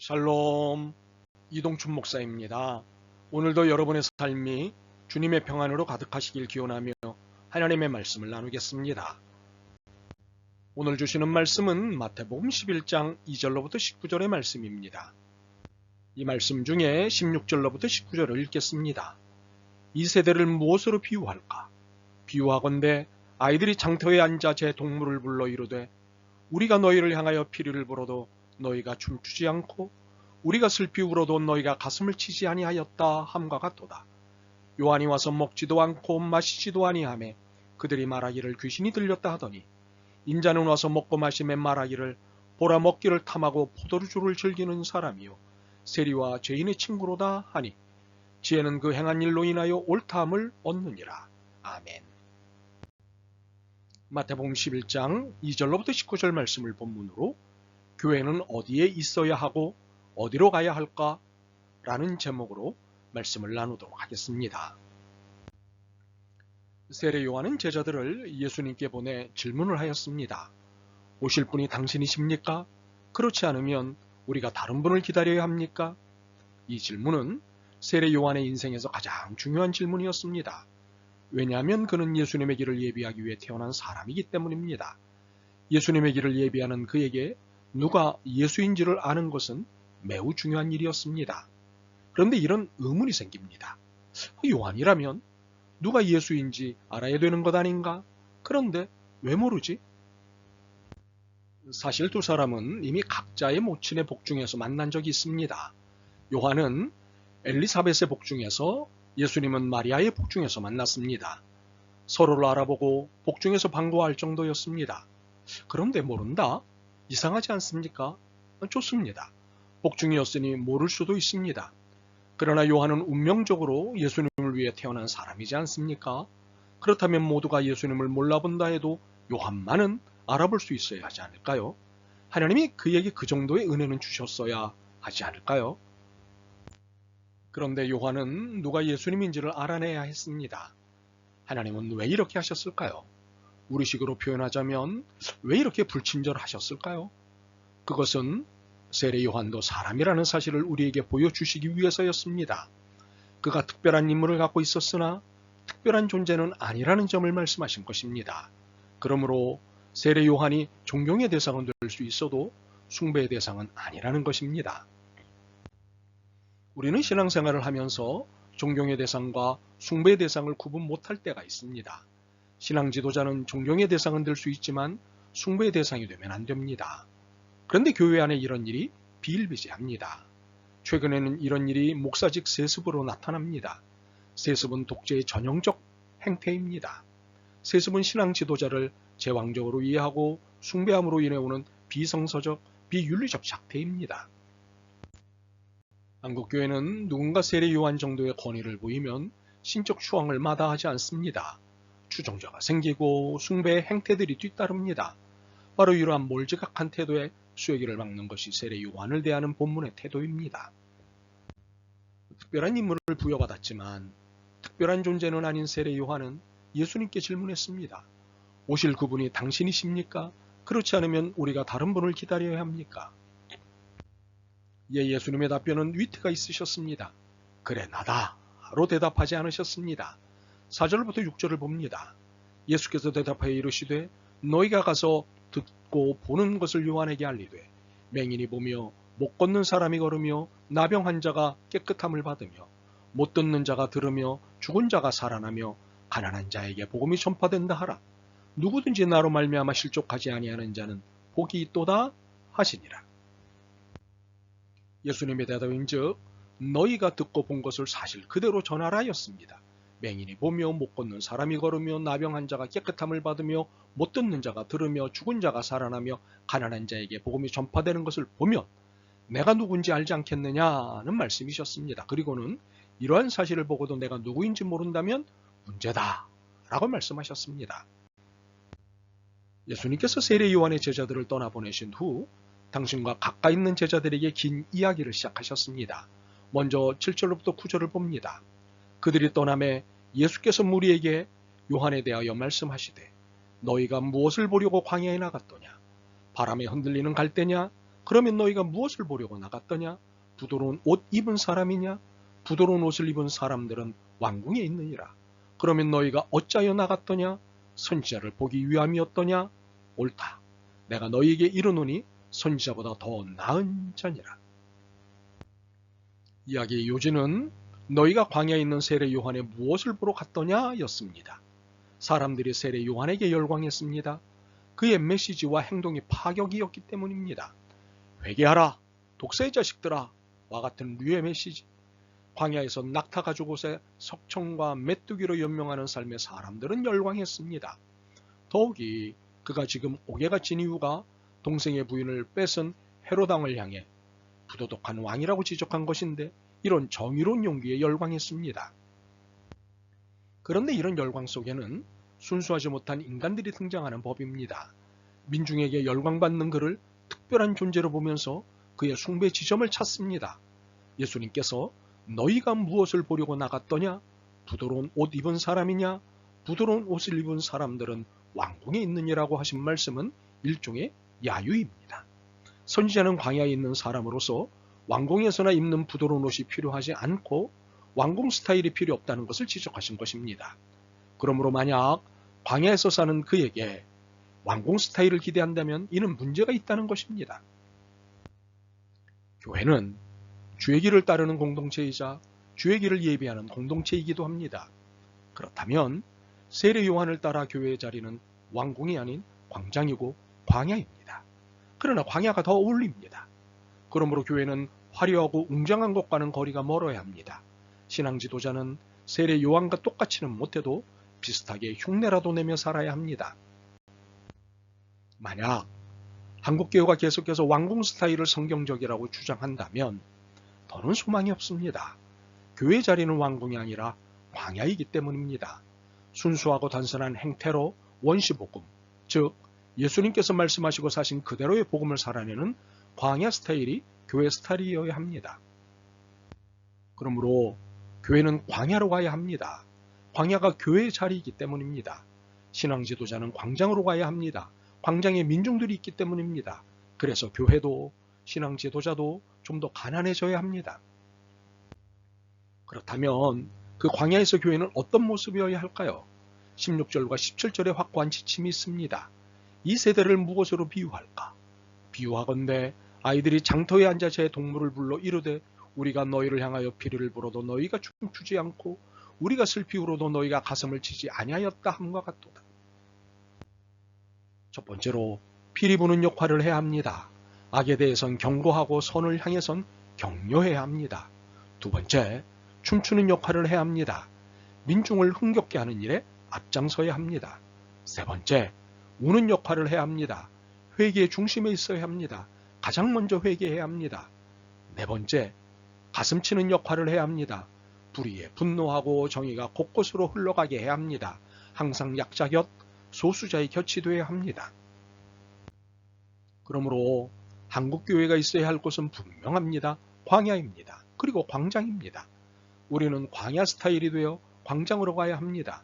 샬롬, 이동춘 목사입니다. 오늘도 여러분의 삶이 주님의 평안으로 가득하시길 기원하며 하나님의 말씀을 나누겠습니다. 오늘 주시는 말씀은 마태복음 11장 2절로부터 19절의 말씀입니다. 이 말씀 중에 16절로부터 19절을 읽겠습니다. 이 세대를 무엇으로 비유할까? 비유하건대 아이들이 장터에 앉아 제 동물을 불러 이르되 우리가 너희를 향하여 피리를 불어도 너희가 춤추지 않고 우리가 슬피 울어도 너희가 가슴을 치지 아니하였다 함과 같도다. 요한이 와서 먹지도 않고 마시지도 아니하매 그들이 말하기를 귀신이 들렸다 하더니 인자는 와서 먹고 마시며 말하기를 보라 먹기를 탐하고 포도주를 즐기는 사람이요 세리와 죄인의 친구로다 하니 지혜는 그 행한 일로 인하여 옳다함을 얻느니라. 아멘. 마태복음 11장 2절로부터 19절 말씀을 본문으로 교회는 어디에 있어야 하고 어디로 가야 할까? 라는 제목으로 말씀을 나누도록 하겠습니다. 세례 요한은 제자들을 예수님께 보내 질문을 하였습니다. 오실 분이 당신이십니까? 그렇지 않으면 우리가 다른 분을 기다려야 합니까? 이 질문은 세례 요한의 인생에서 가장 중요한 질문이었습니다. 왜냐하면 그는 예수님의 길을 예비하기 위해 태어난 사람이기 때문입니다. 예수님의 길을 예비하는 그에게 누가 예수인지를 아는 것은 매우 중요한 일이었습니다. 그런데 이런 의문이 생깁니다. 요한이라면 누가 예수인지 알아야 되는 것 아닌가? 그런데 왜 모르지? 사실 두 사람은 이미 각자의 모친의 복중에서 만난 적이 있습니다. 요한은 엘리사벳의 복중에서, 예수님은 마리아의 복중에서 만났습니다. 서로를 알아보고 복중에서 반가워할 정도였습니다. 그런데 모른다? 이상하지 않습니까? 좋습니다. 복중이었으니 모를 수도 있습니다. 그러나 요한은 운명적으로 예수님을 위해 태어난 사람이지 않습니까? 그렇다면 모두가 예수님을 몰라본다 해도 요한만은 알아볼 수 있어야 하지 않을까요? 하나님이 그에게 그 정도의 은혜는 주셨어야 하지 않을까요? 그런데 요한은 누가 예수님인지를 알아내야 했습니다. 하나님은 왜 이렇게 하셨을까요? 우리식으로 표현하자면 왜 이렇게 불친절하셨을까요? 그것은 세례 요한도 사람이라는 사실을 우리에게 보여주시기 위해서였습니다. 그가 특별한 인물을 갖고 있었으나 특별한 존재는 아니라는 점을 말씀하신 것입니다. 그러므로 세례 요한이 존경의 대상은 될 수 있어도 숭배의 대상은 아니라는 것입니다. 우리는 신앙생활을 하면서 존경의 대상과 숭배의 대상을 구분 못할 때가 있습니다. 신앙 지도자는 존경의 대상은 될 수 있지만 숭배의 대상이 되면 안 됩니다. 그런데 교회 안에 이런 일이 비일비재합니다. 최근에는 이런 일이 목사직 세습으로 나타납니다. 세습은 독재의 전형적 행태입니다. 세습은 신앙 지도자를 제왕적으로 이해하고 숭배함으로 인해 오는 비성서적, 비윤리적 작태입니다. 한국교회는 누군가 세례 요한 정도의 권위를 보이면 신적 추앙을 마다하지 않습니다. 추종자가 생기고 숭배의 행태들이 뒤따릅니다. 바로 이러한 몰지각한 태도에 쐐기를 막는 것이 세례 요한을 대하는 본문의 태도입니다. 특별한 인물을 부여받았지만 특별한 존재는 아닌 세례 요한은 예수님께 질문했습니다. 오실 그분이 당신이십니까? 그렇지 않으면 우리가 다른 분을 기다려야 합니까? 예수님의 답변은 위트가 있으셨습니다. 그래 나다 로 대답하지 않으셨습니다. 4절부터 6절을 봅니다. 예수께서 대답하여 이르시되 너희가 가서 듣고 보는 것을 요한에게 알리되 맹인이 보며 못 걷는 사람이 걸으며 나병 환자가 깨끗함을 받으며 못 듣는 자가 들으며 죽은 자가 살아나며 가난한 자에게 복음이 전파된다 하라. 누구든지 나로 말미암아 실족하지 아니하는 자는 복이 있도다 하시니라. 예수님의 대답인즉 너희가 듣고 본 것을 사실 그대로 전하라였습니다. 맹인이 보며 못 걷는 사람이 걸으며 나병 환자가 깨끗함을 받으며 못 듣는 자가 들으며 죽은 자가 살아나며 가난한 자에게 복음이 전파되는 것을 보면 내가 누군지 알지 않겠느냐는 말씀이셨습니다. 그리고는 이러한 사실을 보고도 내가 누구인지 모른다면 문제다 라고 말씀하셨습니다. 예수님께서 세례 요한의 제자들을 떠나보내신 후 당신과 가까이 있는 제자들에게 긴 이야기를 시작하셨습니다. 먼저 7절로부터 9절을 봅니다. 그들이 떠남에 예수께서 무리에게 요한에 대하여 말씀하시되 너희가 무엇을 보려고 광야에 나갔더냐? 바람에 흔들리는 갈대냐? 그러면 너희가 무엇을 보려고 나갔더냐? 부드러운 옷 입은 사람이냐? 부드러운 옷을 입은 사람들은 왕궁에 있느니라. 그러면 너희가 어찌하여 나갔더냐? 선지자를 보기 위함이었더냐? 옳다. 내가 너희에게 이르노니 선지자보다 더 나은 자니라. 이야기의 요지는 너희가 광야에 있는 세례 요한에 무엇을 보러 갔더냐 였습니다. 사람들이 세례 요한에게 열광했습니다. 그의 메시지와 행동이 파격이었기 때문입니다. 회개하라, 독사의 자식들아 와 같은 류의 메시지. 광야에서 낙타 가죽옷에 석청과 메뚜기로 연명하는 삶에 사람들은 열광했습니다. 더욱이 그가 지금 옥에가 진 이유가 동생의 부인을 뺏은 헤롯왕을 향해 부도덕한 왕이라고 지적한 것인데 이런 정의로운 용기에 열광했습니다. 그런데 이런 열광 속에는 순수하지 못한 인간들이 등장하는 법입니다. 민중에게 열광받는 그를 특별한 존재로 보면서 그의 숭배 지점을 찾습니다. 예수님께서 너희가 무엇을 보려고 나갔더냐? 부드러운 옷 입은 사람이냐? 부드러운 옷을 입은 사람들은 왕궁에 있느니라고 하신 말씀은 일종의 야유입니다. 선지자는 광야에 있는 사람으로서 왕궁에서나 입는 부드러운 옷이 필요하지 않고 왕궁 스타일이 필요 없다는 것을 지적하신 것입니다. 그러므로 만약 광야에서 사는 그에게 왕궁 스타일을 기대한다면 이는 문제가 있다는 것입니다. 교회는 주의 길을 따르는 공동체이자 주의 길을 예비하는 공동체이기도 합니다. 그렇다면 세례 요한을 따라 교회의 자리는 왕궁이 아닌 광장이고 광야입니다. 그러나 광야가 더 어울립니다. 그러므로 교회는 화려하고 웅장한 것과는 거리가 멀어야 합니다. 신앙 지도자는 세례 요한과 똑같이는 못해도 비슷하게 흉내라도 내며 살아야 합니다. 만약 한국교회가 계속해서 왕궁 스타일을 성경적이라고 주장한다면 더는 소망이 없습니다. 교회 자리는 왕궁이 아니라 광야이기 때문입니다. 순수하고 단순한 행태로 원시복음, 즉 예수님께서 말씀하시고 사신 그대로의 복음을 살아내는 광야 스타일이 교회 스타일이어야 합니다. 그러므로 교회는 광야로 가야 합니다. 광야가 교회의 자리이기 때문입니다. 신앙 지도자는 광장으로 가야 합니다. 광장에 민중들이 있기 때문입니다. 그래서 교회도 신앙 지도자도 좀 더 가난해져야 합니다. 그렇다면 그 광야에서 교회는 어떤 모습이어야 할까요? 16절과 17절에 확고한 지침이 있습니다. 이 세대를 무엇으로 비유할까? 비유하건대 아이들이 장터에 앉아 제 동물을 불러 이르되 우리가 너희를 향하여 피리를 불어도 너희가 춤추지 않고 우리가 슬피 울어도 너희가 가슴을 치지 아니하였다 함과 같도다. 첫 번째로 피리 부는 역할을 해야 합니다. 악에 대해선 경고하고 선을 향해선 격려해야 합니다. 두 번째, 춤추는 역할을 해야 합니다. 민중을 흥겹게 하는 일에 앞장서야 합니다. 세 번째, 우는 역할을 해야 합니다. 회개의 중심에 있어야 합니다. 가장 먼저 회개해야 합니다. 네 번째, 가슴치는 역할을 해야 합니다. 불의에 분노하고 정의가 곳곳으로 흘러가게 해야 합니다. 항상 약자 곁, 소수자의 곁이 되어야 합니다. 그러므로 한국교회가 있어야 할 곳은 분명합니다. 광야입니다. 그리고 광장입니다. 우리는 광야 스타일이 되어 광장으로 가야 합니다.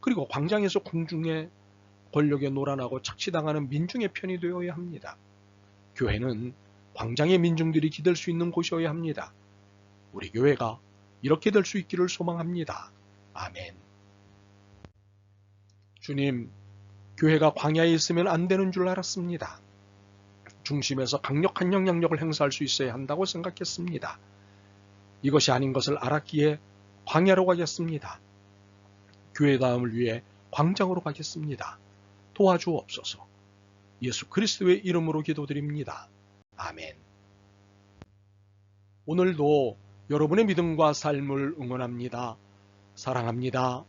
그리고 광장에서 궁중의 권력에 노란하고 착취당하는 민중의 편이 되어야 합니다. 교회는 광장의 민중들이 기댈 수 있는 곳이어야 합니다. 우리 교회가 이렇게 될 수 있기를 소망합니다. 아멘. 주님, 교회가 광야에 있으면 안 되는 줄 알았습니다. 중심에서 강력한 영향력을 행사할 수 있어야 한다고 생각했습니다. 이것이 아닌 것을 알았기에 광야로 가겠습니다. 교회다움을 위해 광장으로 가겠습니다. 도와주옵소서. 예수 그리스도의 이름으로 기도드립니다. 아멘. 오늘도 여러분의 믿음과 삶을 응원합니다. 사랑합니다.